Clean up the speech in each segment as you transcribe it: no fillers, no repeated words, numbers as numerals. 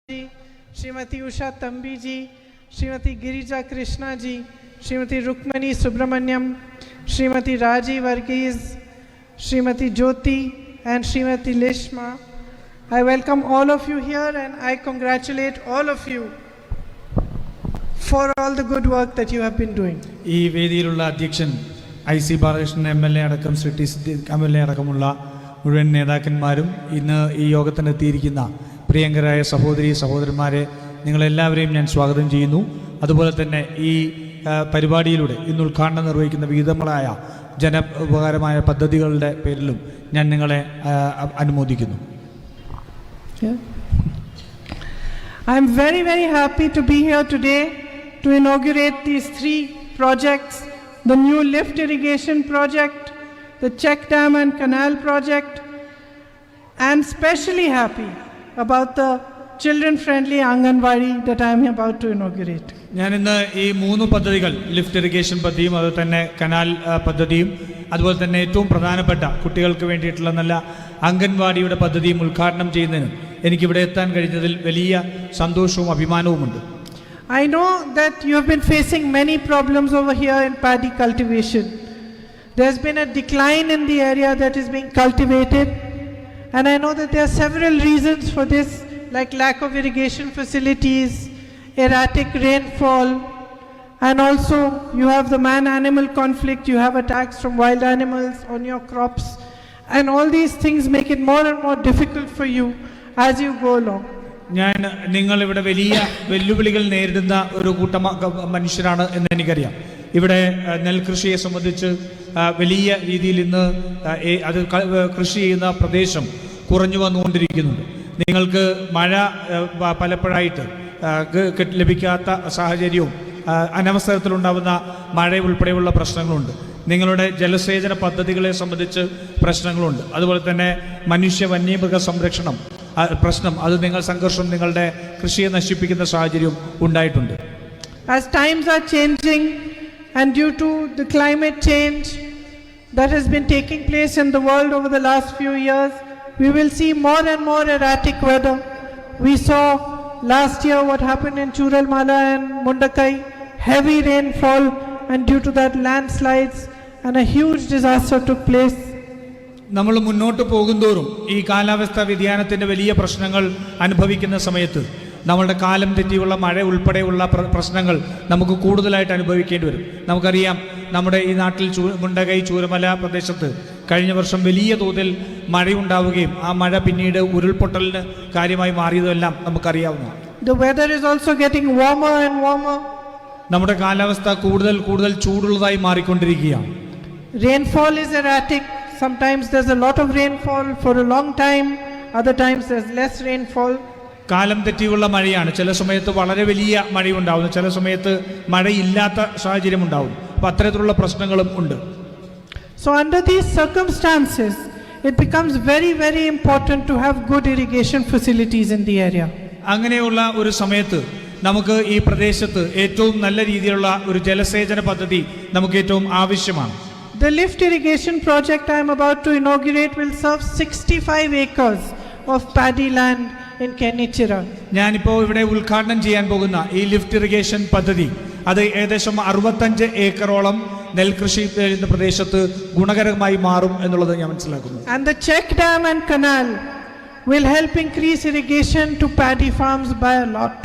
श्रीमती उषा तंबी जी, श्रीमती गिरिजा कृष्णा जी, श्रीमती रुक्मणी सुब्रमण्यम, श्रीमती राजी वर्गीज, श्रीमती ज्योति and Srimati Lishma. I welcome all of you here and I congratulate all of you for all the good work that you have been doing. ഈ വേദിയിലുള്ള അധ്യക്ഷൻ IC Balakrishnan MLA അടക്കം Shri MLA അടക്കമുള്ള മുഴുവൻ നേതാക്കന്മാരും ഇന്ന് ഈ യോഗത്തിന് എത്തിയിരിക്കുന്ന പ്രിയങ്കരായ സഹോദരി സഹോദരന്മാരെ നിങ്ങളെല്ലാവരെയും ഞാൻ സ്വാഗതം ചെയ്യുന്നു. അതുപോലെ തന്നെ ഈ പരിപാടിയിലൂടെ ഇന്ന് ഉദ്ഘാടനം നിർവഹിക്കുന്ന വിവിധങ്ങളായ ജനോപകാരമായ പദ്ധതികളുടെ പേരിലും ഞാൻ നിങ്ങളെ അനുമോദിക്കുന്നു. I am very, very happy to be here today to inaugurate these 3 projects, the new lift irrigation project, the check dam and canal project, and especially happy about the children-friendly Anganwadi that I am about to inaugurate. ഞാൻ ഇന്ന് ഈ 3 പദ്ധതികൾ, lift irrigation പദ്ധതിയും അതുപോലെ തന്നെ canal പദ്ധതിയും അതുപോലെ തന്നെ ഏറ്റവും പ്രധാനപ്പെട്ട കുട്ടികൾക്ക് വേണ്ടിയിട്ടുള്ള നല്ല അംഗൻവാടിയുടെ പദ്ധതിയും ഉദ്ഘാടനം ചെയ്യുന്നതിന് എനിക്കിവിടെ എത്താൻ കഴിഞ്ഞതിൽ വലിയ സന്തോഷവും അഭിമാനവുമുണ്ട്. I know that you have been facing many problems over here in paddy cultivation. There's been a decline in the area that is being cultivated, and I know that there are several reasons for this, like lack of irrigation facilities, erratic rainfall, and also you have the man-animal conflict, you have attacks from wild animals on your crops, and all these things make it more and more difficult for you as you go along. ഞാൻ നിങ്ങളിവിടെ വലിയ വെല്ലുവിളികൾ നേരിടുന്ന ഒരു കൂട്ടം മനുഷ്യരാണ് എന്ന് എനിക്കറിയാം. ഇവിടെ നെൽകൃഷിയെ സംബന്ധിച്ച് വലിയ രീതിയിൽ ഇന്ന് അത് കൃഷി ചെയ്യുന്ന പ്രദേശം കുറഞ്ഞു വന്നുകൊണ്ടിരിക്കുന്നുണ്ട്. നിങ്ങൾക്ക് മഴ പലപ്പോഴായിട്ട് ലഭിക്കാത്ത സാഹചര്യവും അനവസരത്തിലുണ്ടാകുന്ന മഴ ഉൾപ്പെടെയുള്ള പ്രശ്നങ്ങളുണ്ട്. നിങ്ങളുടെ ജലസേചന പദ്ധതികളെ സംബന്ധിച്ച് പ്രശ്നങ്ങളുണ്ട്. അതുപോലെ തന്നെ മനുഷ്യ വന്യമൃഗ സംരക്ഷണം പ്രശ്നം, അത് സംഘർഷം നിങ്ങളുടെ കൃഷിയെ നശിപ്പിക്കുന്ന സാഹചര്യം ഉണ്ടായിട്ടുണ്ട്. As times are changing and due to the climate change that has been taking place in the world over the last few years, we will see more and more erratic weather. We saw last year what happened in Churalmala and Mundakai, heavy rainfall, and due to that landslides and a huge disaster took place. നമ്മൾ മുന്നോട്ട് പോകുന്തോറും ഈ കാലാവസ്ഥാ വ്യതിയാനത്തിൻ്റെ വലിയ പ്രശ്നങ്ങൾ അനുഭവിക്കുന്ന സമയത്ത് നമ്മളുടെ കാലം തെറ്റിയുള്ള മഴ ഉൾപ്പെടെയുള്ള പ്രശ്നങ്ങൾ നമുക്ക് കൂടുതലായിട്ട് അനുഭവിക്കേണ്ടി വരും. നമുക്കറിയാം, നമ്മുടെ ഈ നാട്ടിൽ മുണ്ടകൈ ചൂരമല പ്രദേശത്ത് കഴിഞ്ഞ വർഷം വലിയ തോതിൽ മഴയുണ്ടാവുകയും ആ മഴ പിന്നീട് ഉരുൾപൊട്ടലിന് കാര്യമായി മാറിയതെല്ലാം നമുക്കറിയാവുന്നതാണ്. The weather is also getting warmer and warmer. നമ്മുടെ കാലാവസ്ഥ കൂടുതൽ ചൂടുള്ളതായി മാറിക്കൊണ്ടിരിക്കുകയാണ്. Rainfall is erratic. Sometimes there's a lot of rainfall for a long time, other times there's less rainfall. കാലം തെറ്റിയുള്ള മഴയാണ്. ചില സമയത്ത് വളരെ വലിയ മഴയുണ്ടാവുന്നു, ചില സമയത്ത് മഴയില്ലാത്ത സാഹചര്യം ഉണ്ടാവും. അപ്പോൾ അത്തരത്തിലുള്ള പ്രശ്നങ്ങളും ഉണ്ട്. So under these circumstances, it becomes very, very important to have good irrigation facilities in the area. അങ്ങനെയുള്ള ഒരു സമയത്ത് നമുക്ക് ഈ പ്രദേശത്ത് ഏറ്റവും നല്ല രീതിയിലുള്ള ഒരു ജലസേചന പദ്ധതി നമുക്ക് ഏറ്റവും ആവശ്യമാണ്. The lift irrigation project I am about to inaugurate will serve 65 acres of paddy land in Kenichira. ഞാനിപ്പോൾ ഇവിടെ ഉദ്ഘാടനം ചെയ്യാൻ പോകുന്ന ഈ ലിഫ്റ്റ് ഇറിഗേഷൻ പദ്ധതി അത് ഏകദേശം 65 ഏക്കറോളം നെൽകൃഷി ചെയ്യുന്ന പ്രദേശത്ത് ഗുണകരമായി മാറും എന്നുള്ളത് ഞാൻ മനസ്സിലാക്കുന്നു. And the check dam and canal will help increase irrigation to paddy farms by a lot.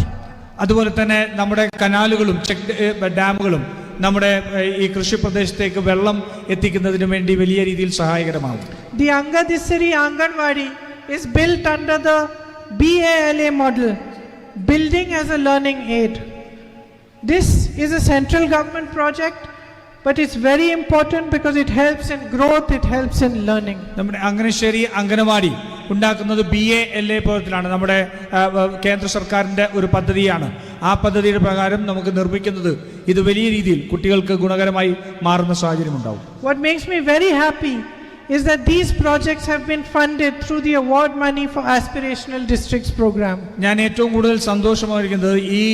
അതുപോലെ തന്നെ നമ്മുടെ കനാലുകളും ചെക്ക് ഡാമുകളും നമ്മുടെ ഈ കൃഷി പ്രദേശത്തേക്ക് വെള്ളം എത്തിക്കുന്നതിന് വേണ്ടി വലിയ രീതിയിൽ സഹായകരമാകും. The Angadisari Anganwadi is built under the BALA model, building as a learning aid. This is a central government project, but it's very important because it helps in growth, it helps in learning. നമ്മുടെ അങ്ങനശ്ശേരി അംഗനവാടി ഉണ്ടാക്കുന്നത് BALA പദ്ധതിയിലാണ്. നമ്മുടെ കേന്ദ്ര സർക്കാരിൻ്റെ ഒരു പദ്ധതിയാണ്. ആ പദ്ധതിയുടെ പ്രകാരം നമുക്ക് നിർമ്മിക്കുന്നത് ഇത് വലിയ രീതിയിൽ കുട്ടികൾക്ക് ഗുണകരമായി മാറുന്ന സാഹചര്യം ഉണ്ടാവും. What makes me very happy is that these projects have been funded through the award money for aspirational districts program. ഞാൻ ഏറ്റവും കൂടുതൽ സന്തോഷമായിരിക്കുന്നത് ഈ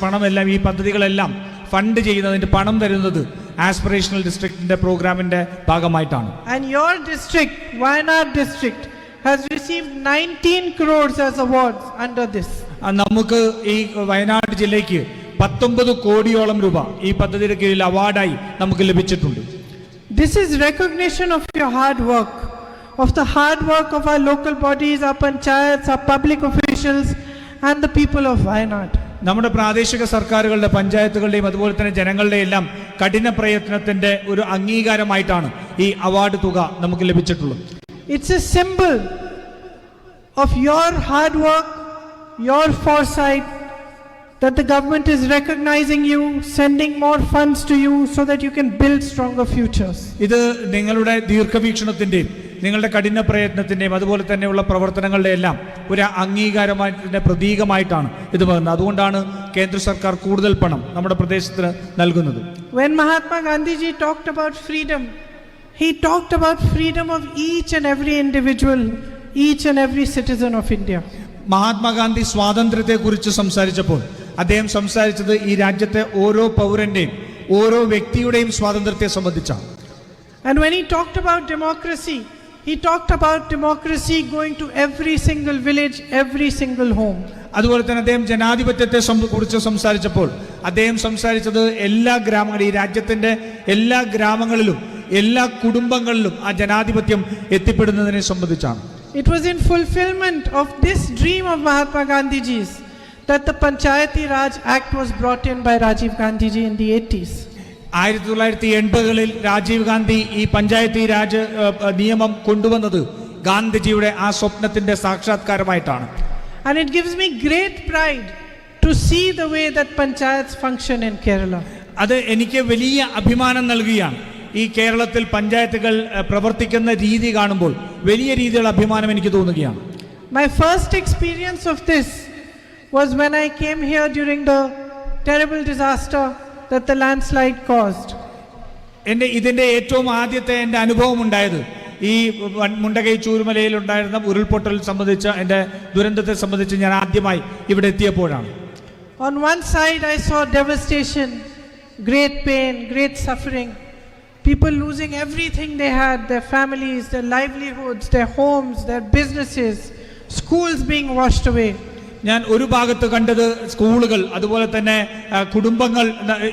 പണമെല്ലാം ഈ പദ്ധതികളെല്ലാം ഫണ്ട് ചെയ്യുന്നതിന്റെ പണം തരുന്നത് ആസ്പിറേഷണൽ ഡിസ്ട്രിക്റ്റിന്റെ പ്രോഗ്രാമിന്റെ ഭാഗമായിട്ടാണ്. And your district, Wayanad district, has received 19 crores as awards under this. നമുക്ക് ഈ വയനാട് ജില്ലയ്ക്ക് 19 കോടിയോളം രൂപ ഈ പദ്ധതിയുടെ കീഴിൽ അവാർഡായി നമുക്ക് ലഭിച്ചിട്ടുണ്ട്. This is recognition of your hard work, of the hard work of our local bodies, our panchayats, our public officials and the people of Wayanad. നമ്മുടെ പ്രാദേശിക സർക്കാരുകളുടെ, പഞ്ചായത്തുകളുടെയും അതുപോലെ തന്നെ ജനങ്ങളുടെ എല്ലാം കഠിന പ്രയത്നത്തിന്റെ ഒരു അംഗീകാരമായിട്ടാണ് ഈ അവാർഡ് തുക നമുക്ക് ലഭിച്ചിട്ടുള്ളത്. It's a symbol of your hard work, your foresight, that the government is recognizing you, sending more funds to you so that you can build stronger futures. ഇത് നിങ്ങളുടെ ദീർഘവീക്ഷണത്തിന്റെയും നിങ്ങളുടെ കഠിന പ്രയത്നത്തിന്റെയും അതുപോലെ തന്നെയുള്ള പ്രവർത്തനങ്ങളുടെ എല്ലാം ഒരു അംഗീകാരമായതിന്റെ പ്രതീകമായിട്ടാണ് ഇത് വരുന്നത്. അതുകൊണ്ടാണ് കേന്ദ്ര സർക്കാർ കൂടുതൽ പണം നമ്മുടെ പ്രദേശത്തിന് നൽകുന്നത്. When Mahatma Gandhi ji talked about freedom, he talked about freedom of each and every individual, each and every citizen of India. Mahatma Gandhi സ്വാതന്ത്ര്യത്തെക്കുറിച്ച് സംസാരിച്ചപ്പോൾ അദ്ദേഹം സംസാരിച്ചത് ഈ രാജ്യത്തെ ഓരോ പൗരന്റെയും ഓരോ വ്യക്തിയുടെയും സ്വാതന്ത്ര്യത്തെ സംബന്ധിച്ചാണ്. And when he talked about democracy, he talked about democracy going to every single village, every single home. അതുപോലെ തന്നെ അദ്ദേഹം ജനാധിപത്യത്തെ കുറിച്ച് സംസാരിച്ചപ്പോൾ അദ്ദേഹം സംസാരിച്ചത് എല്ലാ ഗ്രാമങ്ങളിലും, ഈ രാജ്യത്തിന്റെ എല്ലാ ഗ്രാമങ്ങളിലും എല്ലാ കുടുംബങ്ങളിലും ആ ജനാധിപത്യം എത്തിപ്പെടുന്നതിനെ സംബന്ധിച്ചാണ്. It was in fulfillment of this dream of Mahatma Gandhi ji's that the Panchayati Raj Act was brought in by Rajiv Gandhi ji in the 80s. 1980-കളിൽ Rajeev Gandhi ഈ പഞ്ചായത്തി രാജ് നിയമം കൊണ്ടുവന്നത് ഗാന്ധിജിയുടെ ആ സ്വപ്നത്തിന്റെ സാക്ഷാത്കാരമായിട്ടാണ്. And it gives me great pride to see the way that panchayats function in Kerala. അത് എനിക്ക് വലിയ അഭിമാനം നൽകുകയാണ്. ഈ കേരളത്തിൽ പഞ്ചായത്തുകൾ പ്രവർത്തിക്കുന്ന രീതി കാണുമ്പോൾ വലിയ രീതിയിലുള്ള അഭിമാനം എനിക്ക് തോന്നുകയാണ്. My first experience of this was when I came here during the terrible disaster that the landslide caused. ഇതിന്റെ ഏറ്റവും ആദ്യത്തെ എൻ്റെ അനുഭവം ഉണ്ടായത് ഈ മുണ്ടകൈ ചൂരുമലയിൽ ഉണ്ടായിരുന്ന ഉരുൾപൊട്ടൽ സംബന്ധിച്ച എൻ്റെ ദുരന്തത്തെ സംബന്ധിച്ച് ഞാൻ ആദ്യമായി ഇവിടെ എത്തിയപ്പോഴാണ്. On one side I saw devastation, great pain, great suffering, people losing everything they had, their families, their livelihoods, their homes, their businesses, schools being washed away. ഞാൻ ഒരു ഭാഗത്ത് കണ്ടത് സ്കൂളുകൾ, അതുപോലെ തന്നെ കുടുംബങ്ങൾ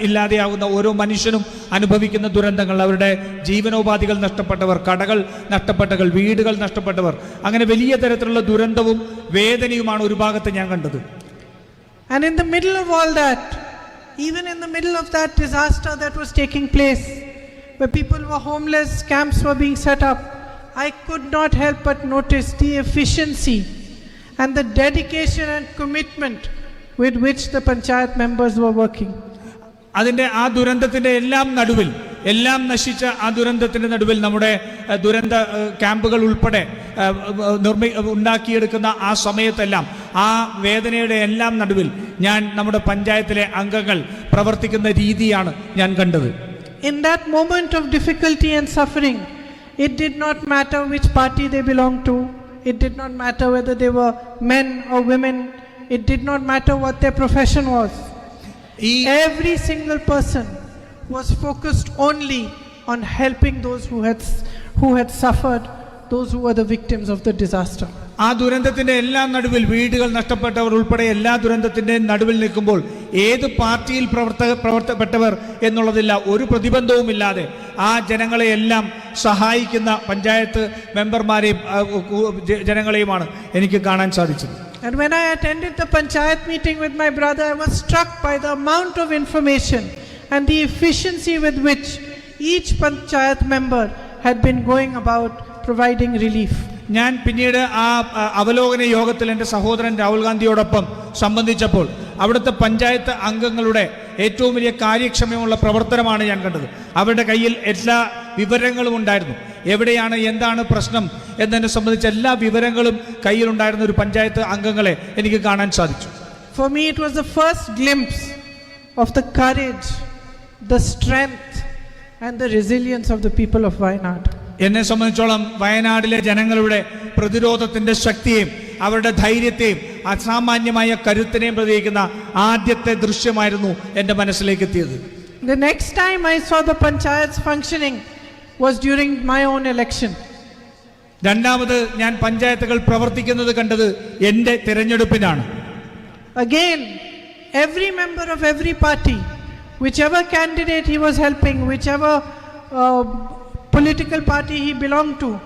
ഇല്ലാതെയാകുന്ന ഓരോ മനുഷ്യനും അനുഭവിക്കുന്ന ദുരന്തങ്ങൾ, അവരുടെ ജീവനോപാധികൾ നഷ്ടപ്പെട്ടവർ, കടകൾ നഷ്ടപ്പെട്ടവർ, വീടുകൾ നഷ്ടപ്പെട്ടവർ, അങ്ങനെ വലിയ തരത്തിലുള്ള ദുരന്തവും വേദനയുമാണ് ഒരു ഭാഗത്ത് ഞാൻ കണ്ടത്. And in the middle of all that, even in the middle of that disaster that was taking place, where people were homeless, camps were being set up, I could not help but notice the efficiency and the dedication and commitment with which the panchayat members were working. അതിൻ്റെ ആ ദുരന്തത്തിൻ്റെ എല്ലാം നശിച്ച ആ ദുരന്തത്തിൻ്റെ നടുവിൽ നമ്മുടെ ദുരന്ത ക്യാമ്പുകൾ ഉൾപ്പെടെ ഉണ്ടാക്കിയെടുക്കുന്ന ആ സമയത്തെല്ലാം ആ വേദനയുടെ എല്ലാം നടുവിൽ ഞാൻ നമ്മുടെ പഞ്ചായത്തിലെ അംഗങ്ങൾ പ്രവർത്തിക്കുന്ന രീതിയാണ് ഞാൻ കണ്ടത്. In that moment of difficulty and suffering, it did not matter which party they belonged to. It did not matter whether they were men or women. It did not matter what their profession was. Every single person was focused only on helping those who had suffered, those who were the victims of the disaster. ആ ദുരന്തത്തിന്റെ എല്ലാം നടുവിൽ, വീടുകൾ നഷ്ടപ്പെട്ടവർ ഉൾപ്പെടെ എല്ലാ ദുരന്തത്തിന്റെ നടുവിൽ നിൽക്കുമ്പോൾ ഏത് പാർട്ടിയിൽ പ്രവർത്തപ്പെട്ടവർ എന്നുള്ളതില്ല, ഒരു പ്രതിബന്ധവുമില്ലാതെ ആ ജനങ്ങളെ എല്ലാം സഹായിക്കുന്ന പഞ്ചായത്ത് മെമ്പർമാരെയും ജനങ്ങളെയുമാണ് എനിക്ക് കാണാൻ സാധിച്ചത്. And when I attended the panchayat meeting with my brother, I was struck by the amount of information and the efficiency with which each panchayat member had been going about providing relief. ഞാൻ പിന്നീട് ആ അവലോകന യോഗത്തിൽ എൻ്റെ സഹോദരൻ രാഹുൽ ഗാന്ധിയോടൊപ്പം സംബന്ധിച്ചപ്പോൾ അവിടുത്തെ പഞ്ചായത്ത് അംഗങ്ങളുടെ ഏറ്റവും വലിയ കാര്യക്ഷമമുള്ള പ്രവർത്തനമാണ് ഞാൻ കണ്ടത്. അവരുടെ കയ്യിൽ എല്ലാ വിവരങ്ങളും ഉണ്ടായിരുന്നു. എവിടെയാണ് എന്താണ് പ്രശ്നം എന്നതിനെ സംബന്ധിച്ച എല്ലാ വിവരങ്ങളും കയ്യിലുണ്ടായിരുന്ന ഒരു പഞ്ചായത്ത് അംഗങ്ങളെ എനിക്ക് കാണാൻ സാധിച്ചു. For me it was the first glimpse of the courage, the strength and the resilience of the people of Wayanad. എന്നെ സംബന്ധിച്ചോളം വയനാടിലെ ജനങ്ങളുടെ പ്രതിരോധത്തിന്റെ ശക്തിയെയും അവരുടെ ധൈര്യത്തെയും അസാമാന്യമായ കരുത്തിനെയും പ്രതീക്ഷിക്കുന്ന ആദ്യത്തെ ദൃശ്യമായിരുന്നു എൻ്റെ മനസ്സിലേക്ക് എത്തിയത്. The next time I saw the panchayats functioning was during my own election. രണ്ടാമത് ഞാൻ പഞ്ചായത്തുകൾ പ്രവർത്തിക്കുന്നത് കണ്ടത് എൻ്റെ തിരഞ്ഞെടുപ്പിനാണ്. Again, every member of every party, whichever candidate he was helping, whichever political party he belonged to,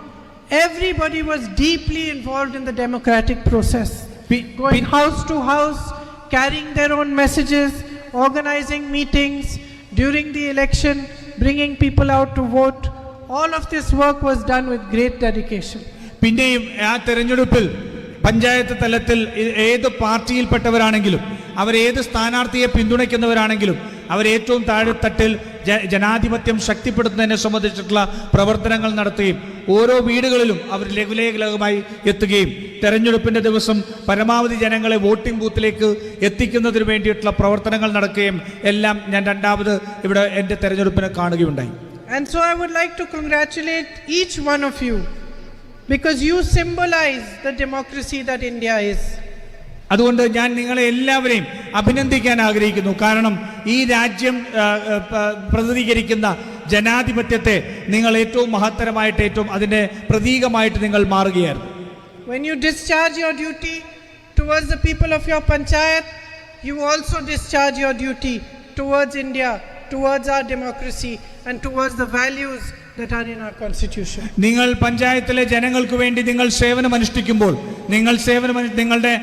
everybody was deeply involved in the democratic process. Going house to house, carrying their own messages, organizing meetings during the election, bringing people out to vote. All of this work was done with great dedication. പിന്നെയും ആ തെരഞ്ഞെടുപ്പിൽ പഞ്ചായത്ത് തലത്തിൽ ഏത് പാർട്ടിയിൽപ്പെട്ടവരാണെങ്കിലും അവരേത് സ്ഥാനാർത്ഥിയെ പിന്തുണയ്ക്കുന്നവരാണെങ്കിലും അവരേറ്റവും താഴെത്തട്ടിൽ ജനാധിപത്യം ശക്തിപ്പെടുത്തുന്നതിനെ സംബന്ധിച്ചിട്ടുള്ള പ്രവർത്തനങ്ങൾ നടത്തുകയും ഓരോ വീടുകളിലും അവർ ലഘുലേഖലകമായി എത്തുകയും തെരഞ്ഞെടുപ്പിൻ്റെ ദിവസം പരമാവധി ജനങ്ങളെ വോട്ടിംഗ് ബൂത്തിലേക്ക് എത്തിക്കുന്നതിന് വേണ്ടിയിട്ടുള്ള പ്രവർത്തനങ്ങൾ നടക്കുകയും എല്ലാം ഞാൻ രണ്ടാമത് ഇവിടെ എൻ്റെ തെരഞ്ഞെടുപ്പിനെ കാണുകയുണ്ടായി. And so I would like to congratulate each one of you because you symbolize the democracy that India is. അതുകൊണ്ട് ഞാൻ നിങ്ങളെ എല്ലാവരെയും അഭിനന്ദിക്കാൻ ആഗ്രഹിക്കുന്നു. കാരണം ഈ രാജ്യം പ്രതിനിധീകരിക്കുന്ന ജനാധിപത്യത്തെ നിങ്ങൾ ഏറ്റവും മഹത്തരമായിട്ട് ഏറ്റവും അതിൻ്റെ പ്രതീകമായിട്ട് നിങ്ങൾ മാറുകയായിരുന്നു. When you discharge your duty towards the people of your panchayat, you also discharge your duty towards India, towards our democracy and towards the values that are in our constitution. നിങ്ങൾ പഞ്ചായത്തിലെ ജനങ്ങൾക്ക് വേണ്ടി നിങ്ങൾ സേവനം അനുഷ്ഠിക്കുമ്പോൾ നിങ്ങളുടെ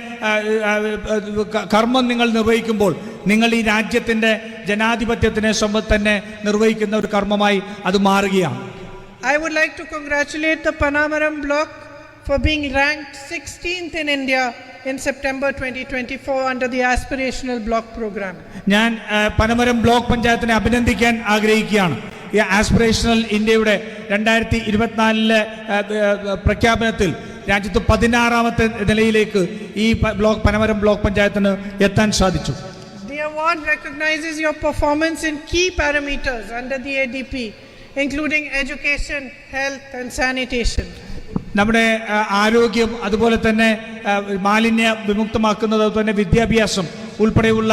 കർമ്മം നിങ്ങൾ നിർവഹിക്കുമ്പോൾ നിങ്ങൾ ഈ രാജ്യത്തിൻ്റെ ജനാധിപത്യത്തിനെ തന്നെ നിർവഹിക്കുന്ന ഒരു കർമ്മമായി അത് മാറുകയാണ്. I would like to congratulate the Panamaram block for being ranked 16th in India in September 2024 under the aspirational block program. ഞാൻ പനമരം ബ്ലോക്ക് പഞ്ചായത്തിനെ അഭിനന്ദിക്കാൻ ആഗ്രഹിക്കുകയാണ്. ഈ ആസ്പിറേഷണൽ ഇന്ത്യയുടെ 2024 പ്രഖ്യാപനത്തിൽ രാജ്യത്ത് 16ാമത്തെ നിലയിലേക്ക് ഈ പനമരം ബ്ലോക്ക് പഞ്ചായത്തിന് എത്താൻ സാധിച്ചു. The award recognizes your performance in key parameters under the ADP, including education, health and sanitation. നമ്മുടെ ആരോഗ്യം, അതുപോലെ തന്നെ മാലിന്യ വിമുക്തമാക്കുന്നത്, തന്നെ വിദ്യാഭ്യാസം ഉൾപ്പെടെയുള്ള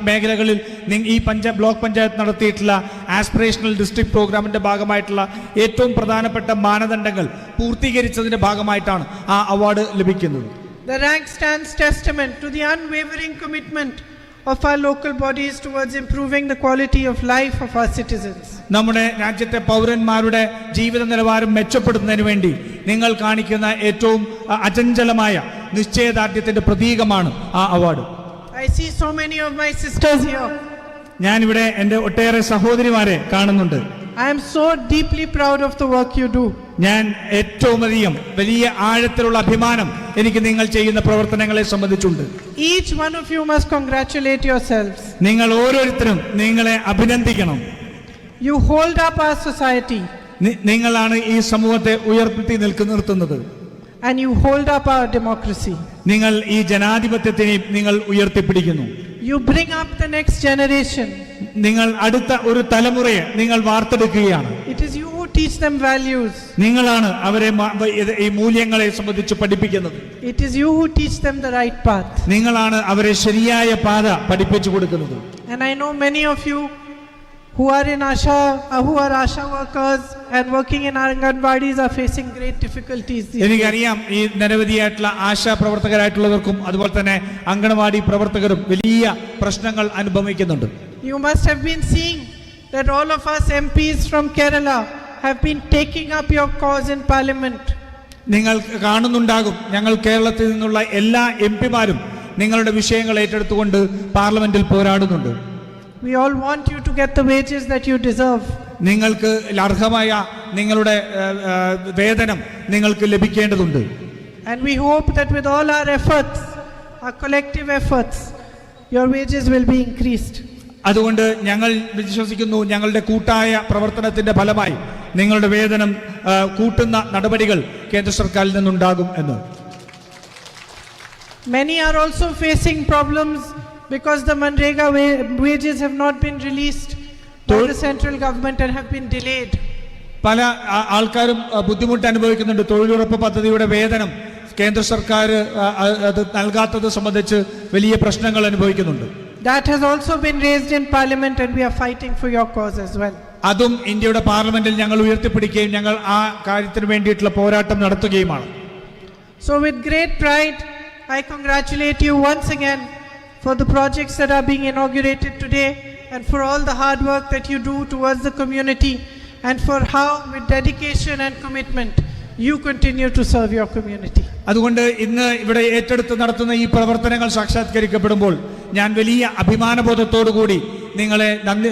മേഖലകളിൽ ഈ ബ്ലോക്ക് പഞ്ചായത്ത് നടത്തിയിട്ടുള്ള ആസ്പിറേഷണൽ ഡിസ്ട്രിക്ട് പ്രോഗ്രാമിന്റെ ഭാഗമായിട്ടുള്ള ഏറ്റവും പ്രധാനപ്പെട്ട മാനദണ്ഡങ്ങൾ പൂർത്തീകരിച്ചതിന്റെ ഭാഗമായിട്ടാണ് ആ അവാർഡ് ലഭിക്കുന്നത്. The rank stands testament to the unwavering commitment of our local bodies towards improving the quality of life of our citizens. നമ്മുടെ രാജ്യത്തെ പൗരന്മാരുടെ ജീവിത നിലവാരം മെച്ചപ്പെടുത്തുന്നതിന് വേണ്ടി നിങ്ങൾ കാണിക്കുന്ന ഏറ്റവും അചഞ്ചലമായ നിശ്ചയദാർഢ്യത്തിന്റെ പ്രതീകമാണ് ആ award. I see so many of my sisters here. ഞാൻ ഇവിടെ എൻ്റെ ഒട്ടേറെ സഹോദരിമാരെ കാണുന്നുണ്ട്. I am so deeply proud of the work you do. ഞാൻ ഏറ്റവും അധികം വലിയ ആഴത്തിലുള്ള അഭിമാനം എനിക്ക് നിങ്ങൾ ചെയ്യുന്ന പ്രവർത്തനങ്ങളെ സംബന്ധിച്ചുണ്ട്. Each one of you must congratulate yourselves. നിങ്ങൾ ഓരോരുത്തരും നിങ്ങളെ അഭിനന്ദിക്കണം. You hold up our society. നിങ്ങളാണ് ഈ സമൂഹത്തെ ഉയർത്തി നിർത്തുന്നത്. And you hold up our democracy. നിങ്ങൾ ഈ ജനാധിപത്യത്തിനെ നിങ്ങൾ ഉയർത്തിപ്പിടിക്കുന്നു. You bring up the next generation. നിങ്ങൾ അടുത്ത ഒരു തലമുറയെ നിങ്ങൾ വാർത്തെടുക്കുകയാണ്. It is you who teach them values. നിങ്ങളാണ് അവരെ ഈ മൂല്യങ്ങളെ സംബന്ധിച്ച് പഠിപ്പിക്കുന്നത്. It is you who teach them the right path. നിങ്ങളാണ് അവരെ ശരിയായ പാത പഠിപ്പിച്ചു കൊടുക്കുന്നത്. And I know many of you who are Asha workers and working in Anganwadis are facing great difficulties. എനിക്കറിയാം ഈ നിരവധിയായിട്ടുള്ള ആശാ പ്രവർത്തകരായിട്ടുള്ളവർക്കും അതുപോലെ തന്നെ അംഗനവാടി പ്രവർത്തകരും വലിയ പ്രശ്നങ്ങൾ അനുഭവിക്കുന്നുണ്ട്. You must have been seeing that all of us MPs from Kerala have been taking up your cause in parliament. നിങ്ങൾ കാണുന്നുണ്ടാകും, ഞങ്ങൾ കേരളത്തിൽ നിന്നുള്ള എല്ലാ എംപിമാരും നിങ്ങളുടെ വിഷയങ്ങൾ ഏറ്റെടുത്തുകൊണ്ട് പാർലമെന്റിൽ പോരാടുന്നുണ്ട്. We all want you to get the wages that you deserve. നിങ്ങൾക്ക് അർഹമായ നിങ്ങളുടെ വേതനം നിങ്ങൾക്ക് ലഭിക്കേണ്ടതുണ്ട്. And we hope that with all our efforts, our collective efforts, your wages will be increased. അതുകൊണ്ട് ഞങ്ങൾ വിശ്വസിക്കുന്നു ഞങ്ങളുടെ കൂട്ടായ പ്രവർത്തനത്തിന്റെ ഫലമായി നിങ്ങളുടെ വേതനം കൂട്ടുന്ന നടപടികൾ കേന്ദ്ര സർക്കാരിൽ നിന്നുണ്ടാകും എന്ന്. Many are also facing problems because the Manrega wages have not been released by the central government and have been delayed. പല ആൾക്കാരും ബുദ്ധിമുട്ട് അനുഭവിക്കുന്നുണ്ട്. തൊഴിലുറപ്പ് പദ്ധതിയുടെ വേതനം കേന്ദ്ര സർക്കാർ അത് നൽകാത്തത് സംബന്ധിച്ച് വലിയ പ്രശ്നങ്ങൾ അനുഭവിക്കുന്നുണ്ട്. That has also been raised in parliament and we are fighting for your cause as well. അതും ഇന്ത്യയുടെ പാർലമെന്റിൽ ഞങ്ങൾ ഉയർത്തിപ്പിടിക്കുകയും ഞങ്ങൾ ആ കാര്യത്തിന് വേണ്ടിയിട്ടുള്ള പോരാട്ടം നടത്തുകയുമാണ്. So with great pride I congratulate you once again for the projects that are being inaugurated today, and for all the hard work that you do towards the community, and for how with dedication and commitment you continue to serve your community. അതുകൊണ്ട് ഇന്ന് ഇവിടെ ഏറ്റെടുത്ത് നടത്തുന്ന ഈ പ്രവർത്തനങ്ങൾ സാക്ഷാത്കരിക്കപ്പെടുമ്പോൾ ഞാൻ വലിയ അഭിമാനബോധത്തോടുകൂടി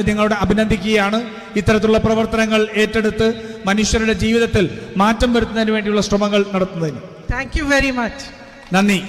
നിങ്ങളോട് അഭിനന്ദിക്കുകയാണ്. ഇത്തരത്തിലുള്ള പ്രവർത്തനങ്ങൾ ഏറ്റെടുത്ത് മനുഷ്യരുടെ ജീവിതത്തിൽ മാറ്റം വരുത്തുന്നതിന് വേണ്ടിയുള്ള ശ്രമങ്ങൾ നടത്തുന്നതിന് Thank you very much. നന്ദി.